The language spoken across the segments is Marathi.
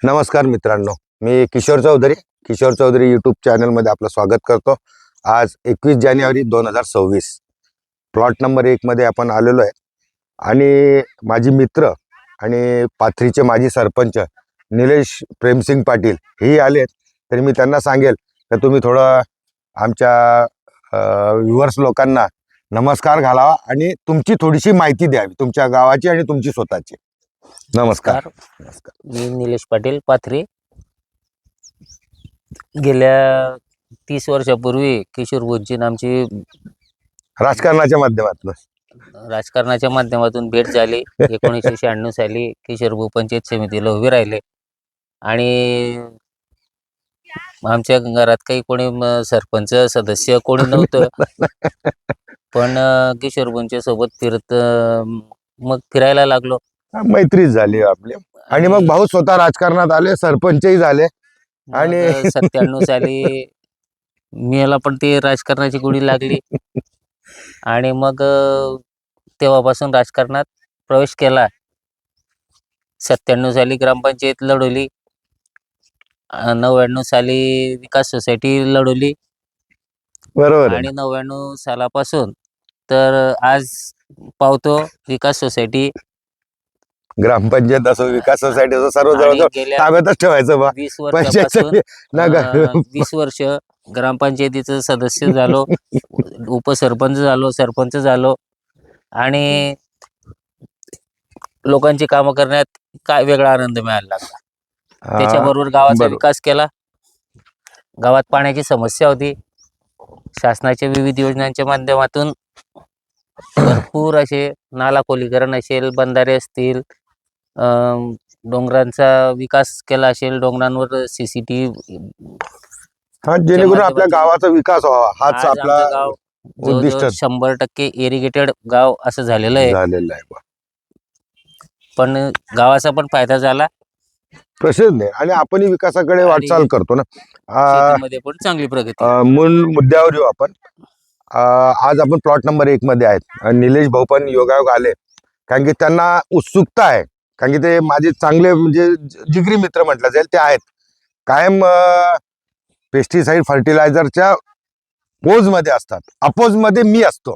नमस्कार मित्रांनो, मी किशोर चौधरी यूट्यूब चॅनलमध्ये आपलं स्वागत करतो। आज 21 जानेवारी 2026 प्लॉट नंबर 1 मध्ये आपण आलेलो आहे आणि माझी मित्र आणि पाथरीचे माजी सरपंच निलेश प्रेमसिंग पाटील हे आलेत। तरी मी त्यांना सांगेल तर तुम्ही थोडं आमच्या व्ह्यूअर्स लोकांना नमस्कार घालावा आणि तुमची थोडीशी माहिती द्यावी, तुमच्या गावाची आणि तुमची स्वतःची। नमस्कार। मी निलेश पाटील पाथरी। गेल्या 30 वर्षापूर्वी किशोर भोंची आमची राजकारणाच्या माध्यमातून भेट झाली। 1996 साली किशोर भो पंचायत समितीला उभे राहिले आणि आमच्या घरात काही कोणी सरपंच सदस्य कोणी नव्हतं, पण किशोर भोंच्या सोबत फिरायला लागलो, मैत्री झाली आपली आणि मग भाऊ स्वतः राजकारणात आले, सरपंचही झाले आणि 97 साली मला पण ते राजकारणाची गोडी लागली आणि मग तेव्हापासून राजकारणात प्रवेश केला। 97 साली ग्रामपंचायत लढवली, 99 साली विकास सोसायटी लढवली, बरोबर। आणि 99 सालापासून तर आज पावतो विकास सोसायटी, ग्रामपंचायत असो, विकास सोसायटी असो, सर्व जवळ ताब्यातच ठेवायचं बा। 20 वर्षापासून 20 वर्ष ग्रामपंचायतीचं सदस्य झालो, उपसरपंच झालो, सरपंच झालो आणि लोकांची कामं करण्यात काय वेगळा आनंद मिळायला लागला। त्याच्याबरोबर गावाचा विकास केला। गावात पाण्याची समस्या होती, शासनाच्या विविध योजनांच्या माध्यमातून भरपूर असे नाला खोलीकरण असेल, बंधारे असतील, डोंगरांचा विकास केला असेल, डोंगरांवर CCTV, जेणेकरून आपल्या गावाचा विकास व्हावा हाच आपला उद्दिष्ट। 100% इरिगेटेड गाव असं झालेलं आहे। पण गावाचा पण फायदा झाला, प्रश्न आणि आपण विकासाकडे वाटचाल करतो ना। शेतीमध्ये पण चांगली प्रगती। मूळ मुद्द्यावर येऊ आपण। आज आपण प्लॉट नंबर 1 मध्ये आहेत। निलेश भाऊ पण योगायोग आले, कारण की त्यांना उत्सुकता आहे, कारण की ते माझे चांगले म्हणजे जिगरी मित्र म्हटलं जाईल ते आहेत। कायम पेस्टिसाइड फर्टिलायझरच्या पोज मध्ये असतात, अपोज मध्ये मी असतो,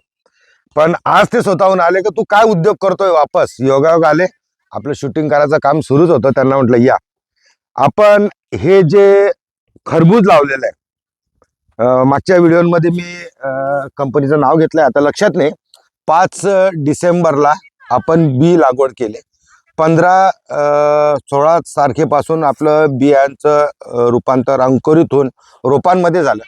पण आज ते स्वतःहून आले की तू काय उद्योग करतोय वापस। योगायोग आले, आपलं शूटिंग करायचं काम सुरूच होतं, त्यांना म्हटलं या आपण हे जे खरबूज लावलेलं आहे, मागच्या व्हिडिओमध्ये मी कंपनीचं नाव घेतलंय, आता लक्षात नाही। 5 डिसेंबरला आपण बी लागवड केली, 15-16 तारखेपासून आपलं बियांचं रूपांतर अंकुरित होऊन रोपांमध्ये झालं।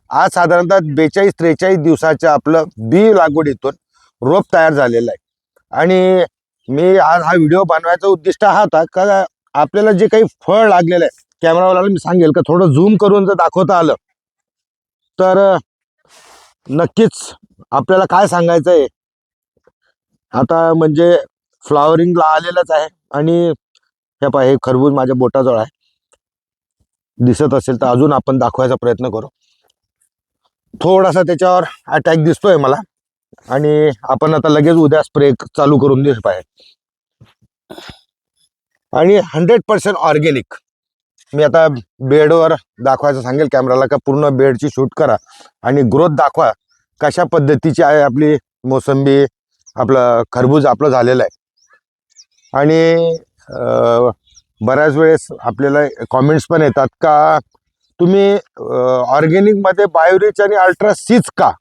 आज साधारणतः 42-43 दिवसाच्या आपलं बी लागवडीतून रोप तयार झालेलं आहे। आणि मी आज हा व्हिडिओ बनवायचा उद्दिष्ट हा होता का आपल्याला जे काही फळ लागलेलं आहे, कॅमेरावाल्याला मी सांगेल का थोडं झूम करून जर दाखवता आलं तर नक्कीच आपल्याला काय सांगायचं आहे। आता म्हणजे फ्लावरिंगला आलेलंच आहे आणि हे पहा, हे खरबूज माझ्या बोटाजवळ आहे, दिसत असेल तर अजून आपण दाखवायचा प्रयत्न करू। थोडासा त्याच्यावर अटॅक दिसतोय मला आणि आपण आता लगेच उद्या स्प्रे चालू करून दिस पाहिजे। आणि 100% ऑर्गेनिक। मी आता बेडवर दाखवायचं सांगेल कॅमेराला का पूर्ण बेडची शूट करा आणि ग्रोथ दाखवा, कशा पद्धतीची आहे आपली मोसंबी, आपलं खरबूज आपलं झालेलं आहे। आणि बऱ्याच वेळेस आपल्याला कमेंट्स पण येतात का तुम्ही ऑर्गेनिक मध्ये बायोरिच आणि अल्ट्रा सीच का,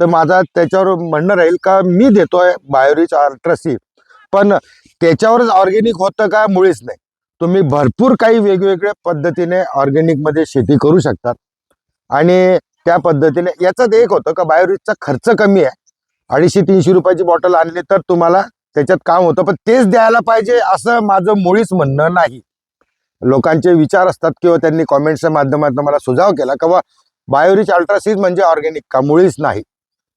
तर माझा त्याच्यावर म्हणणं राहील का मी देतोय बायोरिच अल्ट्रा सी, पण त्याच्यावरच ऑर्गेनिक होतं का, मुळीच नाही। तुम्ही भरपूर काही वेगवेगळ्या पद्धतीने ऑर्गेनिक मध्ये शेती करू शकतात आणि त्या पद्धतीने याचाच एक होतं का बायोरिचचा खर्च कमी आहे। 250-300 रुपयाची बॉटल आणली तर तुम्हाला त्याच्यात काम होतं, पण तेच द्यायला पाहिजे असं माझं मुळीच म्हणणं नाही। लोकांचे विचार असतात किंवा त्यांनी कॉमेंट्सच्या माध्यमातून मला सुझाव केला का बा बायोरिच अल्ट्रा सीज म्हणजे ऑर्गेनिक का, मुळीच नाही।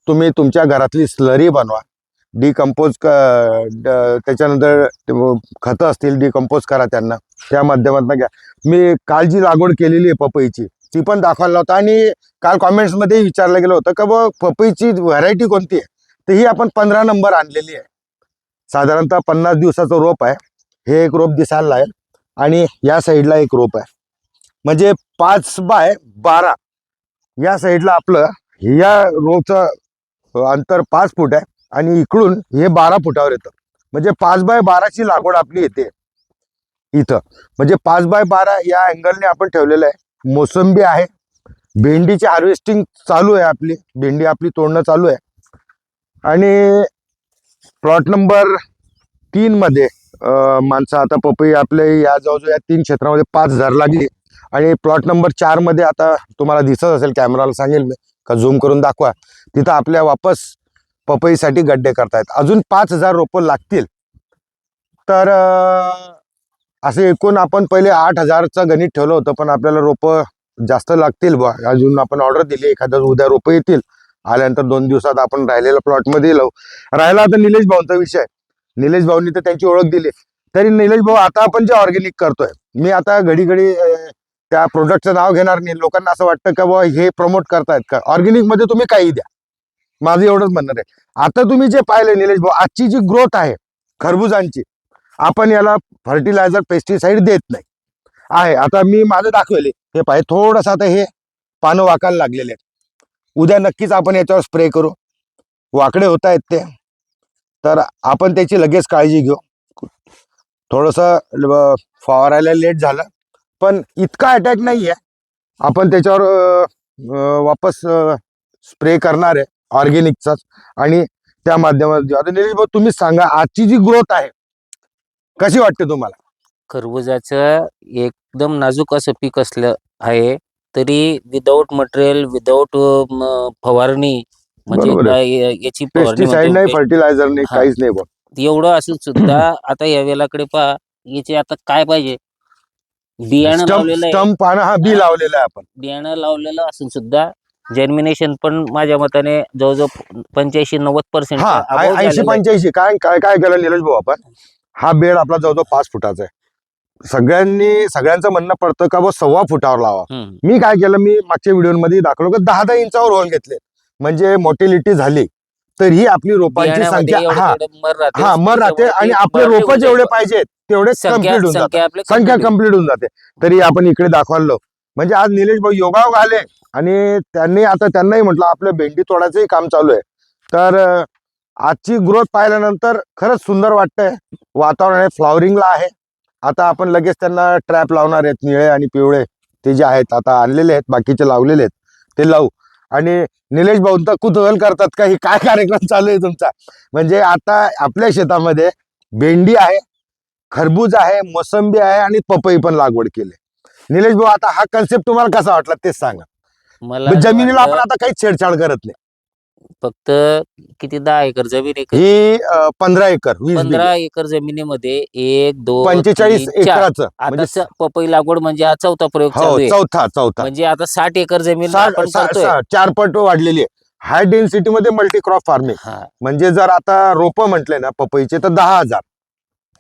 तुम्ही तुमच्या घरातली स्लरी बनवा, डिकम्पोज त्याच्यानंतर खतं असतील डिकम्पोज करा त्यांना, त्या माध्यमातून घ्या। मी काल जी लागवड केलेली आहे पपईची ती पण दाखवायला होता आणि काल कॉमेंट्समध्ये विचारलं गेलं होतं का बा पपईची व्हरायटी कोणती आहे, तर ही आपण 15 नंबर आणलेली आहे। साधारणतः 50 दिवसाचं रोप आहे, हे एक रोप दिसायला लागेल आणि या साईडला एक रोप आहे. म्हणजे 5x12 या साईडला आपलं या रोपचं अंतर 5 फूट आहे आणि इकडून हे 12 फुटावर येतं. म्हणजे 5x12ची लागवड आपली येते इथं. म्हणजे 5x12 या अँगलने आपण ठेवलेलं आहे. मोसंबी आहे, भेंडीची हार्वेस्टिंग चालू आहे, आपली भेंडी आपली तोडणं चालू आहे. आणि प्लॉट नंबर 3 मध्ये माणसं आता पपई आपले या जवळजवळ या 3 क्षेत्रामध्ये 5,000 लागली. आणि प्लॉट नंबर 4 मध्ये आता तुम्हाला दिसत असेल, कॅमेराला सांगेल मी का झूम करून दाखवा, तिथं आपल्या वापस पपईसाठी गड्डे करतायत. अजून 5,000 रोपं लागतील. तर असे एकूण आपण पहिले 8,000चं गणित ठेवलं होतं, पण आपल्याला रोपं जास्त लागतील बा. अजून आपण ऑर्डर दिली, एखाद्या उद्या रोपं येतील. आल्यानंतर 2 दिवसात आपण राहिलेल्या प्लॉटमध्ये लावू. राहिला आता निलेश भाऊंचा विषय. निलेश भाऊंनी तर त्यांची ओळख दिली. तरी निलेश भाऊ, आता आपण जे ऑर्गॅनिक करतोय, मी आता घडी घडी त्या प्रोडक्टचं नाव घेणार नाही. लोकांना असं वाटतं का बाबा हे प्रमोट करतायत का. ऑर्गॅनिक मध्ये तुम्ही काही द्या, माझं एवढंच म्हणणं आहे. आता तुम्ही जे पाहिलं निलेश भाऊ, आजची जी ग्रोथ आहे खरबुजांची, आपण याला फर्टिलायझर पेस्टिसाइड देत नाही आहे. आता मी माझं दाखवले, हे पाहिजे थोडंसं आता हे पानं वाकायला लागलेले आहेत. उद्या नक्कीच आपण याच्यावर स्प्रे करू. वाकडे होत आहेत ते, तर आपण त्याची लगेच काळजी घेऊ. थोडंसं फवारायला लेट झालं, पण इतका अटॅक नाही आहे. आपण त्याच्यावर वापस स्प्रे करणार आहे ऑर्गॅनिकचाच. आणि त्या माध्यमात आता निलेश भाऊ तुम्हीच सांगा, आजची जी ग्रोथ आहे कशी वाटते तुम्हाला. खरबुजाचं एकदम नाजूक असं पीक असलं आहे, तरी विदाऊट मटेरियल, विदाऊट फवारणी, म्हणजे बरोबर आहे. याची फवारणी पेस्टिसाइड नाही, फर्टिलायझर नाही, हा. काहीच नाही बघ. एवढं असून सुद्धा आता या वेलाकडे पहा, याचे आता काय पाहिजे. बियाणं लावलेलं आहे, स्टंप पानं हा बी लावलेलं आहे आपण. बियाणं लावलेलं असून सुद्धा जर्मिनेशन पण माझ्या मताने जवळजवळ 85-90% हा 80-85. काय काय काय केलं निलेश भाऊ आपण, हा बेड आपला जवळजवळ 5 फुटाचा आहे. सगळ्यांचं म्हणणं पडतं का बा 1.25 फुटावर लावा. मी काय केलं, मी मागच्या व्हिडिओमध्ये दाखवलं का 10-10 इंचावर होल घेतले. म्हणजे मोटिलिटी झाली तर ही आपली रोपांची संख्या मर राहते आणि आपले रोप जेवढे पाहिजेत तेवढे कंप्लीट होऊन जातात, संख्या कंप्लीट होऊन जाते. तरी आपण इकडे दाखवलो. म्हणजे आज निलेश भाऊ योगायोग आले आणि त्यांनाही म्हटलं आपलं भेंडी तोडायचंही काम चालू आहे. तर आजची ग्रोथ पाहिल्यानंतर खरंच सुंदर वाटतंय. वातावरण आहे, फ्लॉवरिंगला आहे. आता आपण लगेच त्यांना ट्रॅप लावणार आहेत, निळे आणि पिवळे ते जे आहेत आता आणलेले आहेत, बाकीचे लावलेले आहेत, ते लावू. आणि निलेश भाऊ तर कुतूहल करतात का ही काय कार्यक्रम चालू आहे तुमचा. म्हणजे आता आपल्या शेतामध्ये भेंडी आहे, खरबूज आहे, मोसंबी आहे आणि पपई पण लागवड केली. निलेश भाऊ, आता हा कन्सेप्ट तुम्हाला कसा वाटला तेच सांगा. जमिनीला आपण आता काही छेडछाड करत नाही. फक्त किती 10 एकर जमीन आहे, ही 15 एकर 15 एकर जमिनीमध्ये 1, 2, 45 3, 4 एकराचं आता पपई लागवड म्हणजे हा चौथा प्रयोग चालू आहे. चौथा म्हणजे आता 60 एकर जमीन आपण करतोय. 4 पट वाढलेली आहे. हाय डेन्सिटी मध्ये मल्टी क्रॉप फार्मिंग. म्हणजे जर आता रोप म्हटले ना पपईचे तर 10,000,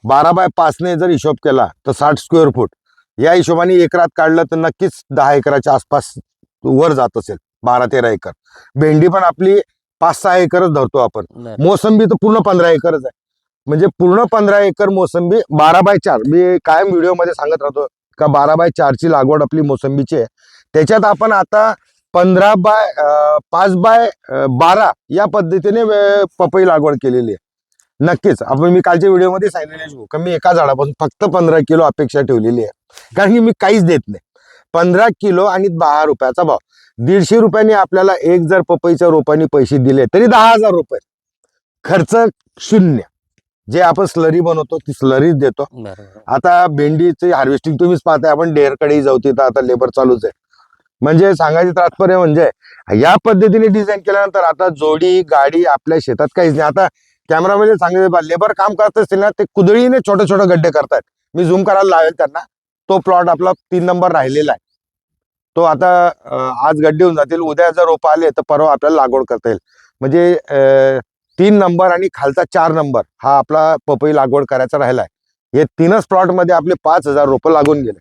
12x5 ने जर हिशोब केला तर 60 स्क्वेअर फूट. या हिशोबाने एकरात काढलं तर नक्कीच 10 एकराच्या आसपास वर जात असेल, 12-13 एकर. भेंडी पण आपली 5-6 एकरच धरतो आपण. मोसंबी तर पूर्ण 15 एकरच आहे. म्हणजे पूर्ण 15 एकर मोसंबी 12x4. मी कायम व्हिडिओ मध्ये सांगत राहतो का 12x4 ची लागवड आपली मोसंबीची आहे. त्याच्यात आपण आता 5x12 या पद्धतीने पपई लागवड केलेली आहे. नक्कीच आपण मी कालच्या व्हिडिओमध्ये सांगितलेले का मी एका झाडापासून फक्त 15 किलो अपेक्षा ठेवलेली आहे. कारण की मी काहीच देत नाही. 15 किलो आणि 10 रुपयाचा भाव. 150 रुपयांनी आपल्याला एक जर पपईच्या रोपांनी पैसे दिले तरी 10,000 रुपये. खर्च शून्य. जे आपण स्लरी बनवतो ती स्लरीच देतो. आता भेंडीची हार्वेस्टिंग तुम्हीच पाहताय, आपण डेअरकडेही जाऊ तिथं आता लेबर चालूच आहे. म्हणजे सांगायचं तात्पर्य म्हणजे या पद्धतीने डिझाईन केल्यानंतर आता जोडी गाडी आपल्या शेतात काहीच नाही. आता कॅमेरामध्ये सांगितलं लेबर काम करत असतील ना, ते कुदळीने छोटे छोटे गड्डे करतात. मी झूम करायला लावेल त्यांना. तो प्लॉट आपला 3 नंबर राहिलेला आहे. तो आता आज गड्डे होऊन जातील, उद्या जर रोप आले तर परवा आपल्याला लागवड करता येईल. म्हणजे 3 नंबर आणि खालचा 4 नंबर हा आपला पपई लागवड करायचा राहिलाय. हे 3च प्लॉट मध्ये आपले 5,000 रोपं लागून गेले.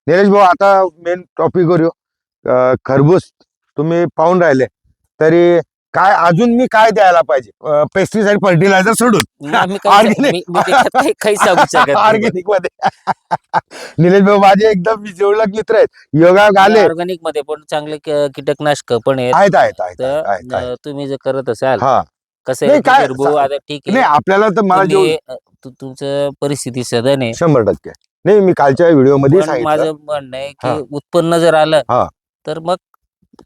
निलेश भाऊ, आता मेन टॉपिक वर येऊ. खरबूज तुम्ही पाहून राहिले तरी काय अजून मी काय द्यायला पाहिजे पेस्टिसाइड फर्टिलायझर सोडून आम्ही काही सांगू शकत नाही. ऑर्गॅनिक मध्ये निलेश भाऊ माझे एकदम जिवलग मित्र आहेत योगा घाले ऑर्गॅनिक मध्ये पण चांगले कीटकनाशक पण आहेत. आहेत आहेत आहेत तर आहेत, आहेत. तुम्ही जर करत असाल हा कसं नाही, आहे काय किशोर भाऊ, आता ठीक नाही आहे आपल्याला तर मला तुम्ही, तुमचं परिस्थिती सदन आहे. 100% नाही मी कालच्या व्हिडिओ मध्ये पण सांगितलं माझं म्हणणं आहे हा. की उत्पन्न जर आलं हा. तर मग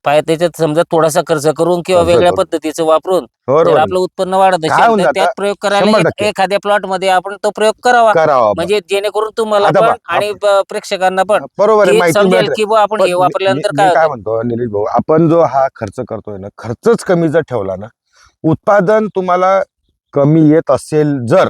त्याच्यात समजा थोडासा खर्च करून किंवा खर्च वेगळ्या करून. पद्धतीचं वापरून जर बरोबर आपलं उत्पन्न वाढत काय असेल होऊन तर जातं? त्यात प्रयोग करायला 100%. एखाद्या प्लॉट मध्ये आपण तो प्रयोग करावा. करावा म्हणजे जेणेकरून तुम्हाला आता पण बघ, आणि प्रेक्षकांना पण बरोबर आहे ते माहिती समजेल मिळते. की बुवा आपण पण हे वापरल्यानंतर मी काय काय होतं. म्हणतो निलेश भाऊ आपण जो हा खर्च करतोय ना खर्चच कमी जर ठेवला ना उत्पादन तुम्हाला कमी येत असेल जर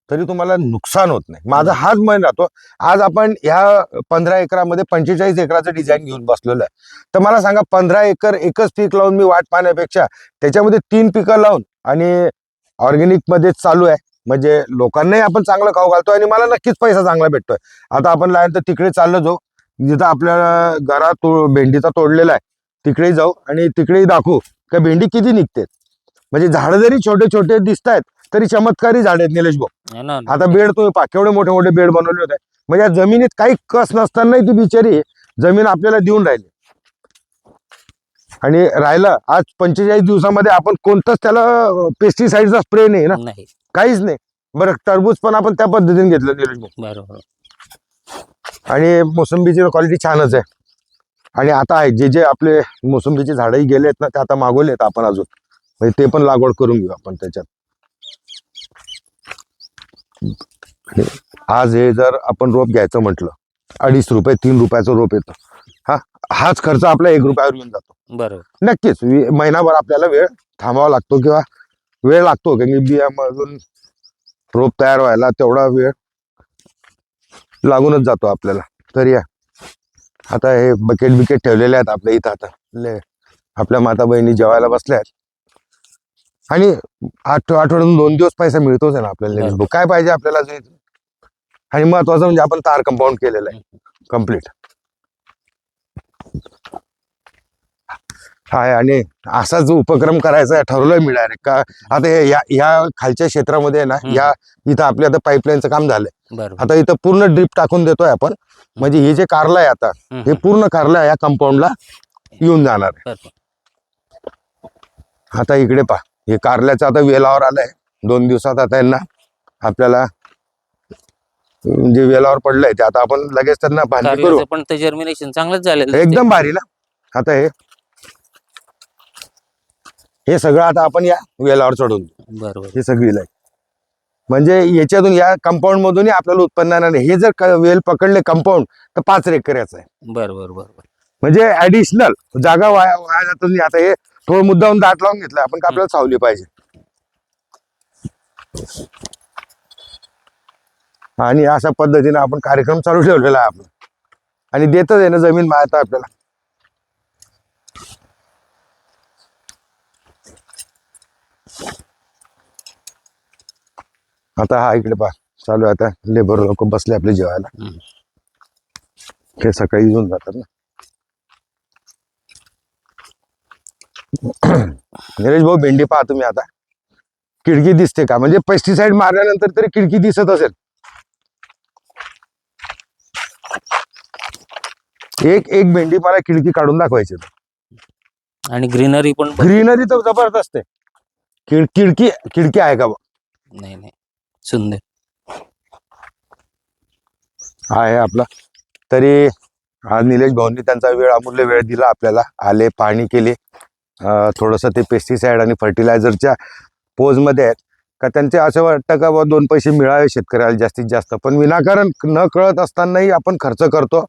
तरी तुम्हाला नुकसान होत नाही माझा हाच मन राहतो. आज आपण ह्या 15 एकरामध्ये 45 एकराचं डिझाईन घेऊन बसलेलो आहे तर मला सांगा 15 एकर एकच पीक लावून मी वाट पाहण्यापेक्षा त्याच्यामध्ये 3 पिकं लावून आणि ऑर्गॅनिक मध्ये चालू आहे म्हणजे लोकांनाही आपण चांगलं खाऊ घालतोय आणि मला नक्कीच पैसा चांगला भेटतोय. आता आपण तर तिकडे चाललो जाऊ जिथं आपल्याला घरात भेंडीचा तोडलेला आहे तिकडेही जाऊ आणि तिकडेही दाखवू का भेंडी किती निघते. म्हणजे झाडं जरी छोटे छोटे दिसत आहेत तरी चमत्कारी झाड आहेत निलेश भाऊ. है ना? आता बेड तुम्ही पहा केवढे मोठे मोठे बेड बनवले होते म्हणजे या जमिनीत काही कस नसतानाही ती बिचारी जमीन आपल्याला देऊन राहिली आणि राहिलं आज 45 दिवसामध्ये आपण कोणतंच त्याला पेस्टिसाइडचा स्प्रे नाही ना नाही, काहीच नाही. बरं टरबूज पण आपण त्या पद्धतीने घेतलं निलेश भाऊ बरोबर. आणि मोसंबीची क्वालिटी छानच आहे. आणि आता आहे जे आपले मोसंबीचे झाडही गेलेत ना ते आता मागवलेत आपण अजून म्हणजे ते पण लागवड करून घेऊ आपण त्याच्यात. आज हे जर आपण रोप घ्यायचं म्हटलं 2.5 रुपये 3 रुपयाचं रोप येतं हाच खर्च आपला 1 रुपयावर येऊन जातो. बरोबर नक्कीच महिनाभर आपल्याला वेळ थांबावा लागतो किंवा वेळ लागतो कारण की बियामधून रोप तयार व्हायला तेवढा वेळ लागूनच जातो आपल्याला. तर या आता हे बकेट बिकेट ठेवलेले आहेत आपल्या इथं आता आपल्या माता बहिणी जेवायला बसल्या आहेत आणि आठवड्यातून 2 दिवस पैसा मिळतोच आहे ना आपल्याला. काय पाहिजे आपल्याला आणि महत्वाचं म्हणजे आपण तार कंपाऊंड केलेलं आहे कम्प्लीट आहे आणि असाच उपक्रम करायचा ठरवलंय मी डायरेक्ट का आता या खालच्या क्षेत्रामध्ये ना या इथं आपल्या आता पाईपलाईनचं काम झालंय. बरोबर. आता इथं पूर्ण ड्रिप टाकून देतोय आपण म्हणजे हे जे कारलं आहे आता हे पूर्ण कारलं या कंपाऊंडला येऊन जाणार आहे. आता इकडे पहा हे कारल्याचं आता वेलावर आलंय 2 दिवसात आता यांना आपल्याला जे वेलावर पडलंय ते आता आपण लगेच त्यांना बांधणी करू. पण ते जर्मिनेशन चांगलंच झालेलं एकदम भारी ना. आता हे सगळं आता आपण या वेलावर चढवून बरोबर. ही सगळी लाईन म्हणजे याच्यातून या कंपाऊंड मधूनही आपल्याला उत्पन्न येणार नाही. हे जर वेल पकडले कंपाऊंड तर 5 एकराचं आहे. बरोबर बरोबर. म्हणजे ऍडिशनल जागा वाया जात नाही. आता हे थोडं मुद्दाहून दाट लावून घेतलं आपण का आपल्याला सावली पाहिजे आणि अशा पद्धतीने आपण कार्यक्रम चालू ठेवलेला आहे आपला आणि देतच आहे ना जमीन माहिती आपल्याला. आता हा इकडे पहा चालू आहे आता लेबर लोक बसले आपले जेवायला ते सकाळी येऊन जातात ना. निलेश भाऊ भेंडी पहा तुम्ही आता खिडकी दिसते का म्हणजे पेस्टिसाइड मारल्यानंतर तरी खिडकी दिसत असेल. एक भेंडी मला खिडकी काढून दाखवायची आणि ग्रीनरी पण ग्रीनरी तर जबरदस्त आहे. खिडकी आहे का बा. नाही नाही सुंदर आहे आपला. तरी आज निलेश भाऊंनी त्यांचा वेळ अमूल्य वेळ दिला आपल्याला आले पाहणी केली थोडंसं ते पेस्टिसाइड आणि फर्टिलायझरच्या पोजमध्ये आहेत का त्यांचे असं वाटतं का बा 2 पैसे मिळावे शेतकऱ्याला जास्तीत जास्त पण विनाकारण न कळत असतानाही आपण खर्च करतो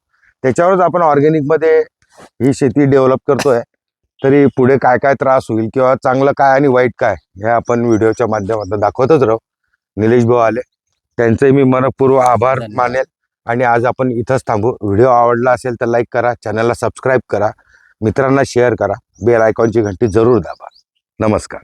त्याच्यावरच आपण ऑर्गॅनिकमध्ये ही शेती डेव्हलप करतोय. तरी पुढे काय काय त्रास होईल किंवा चांगलं काय आणि वाईट काय हे आपण व्हिडिओच्या माध्यमातून दाखवतच राहू. निलेश भाऊ आले त्यांचे मी मनपूर्वक आभार मानेल आणि आज आपण इथंच थांबू. व्हिडिओ आवडला असेल तर लाईक करा चॅनलला सबस्क्राईब करा मित्रांना शेअर करा बेल आयकॉनची घंटी जरूर दाबा. नमस्कार.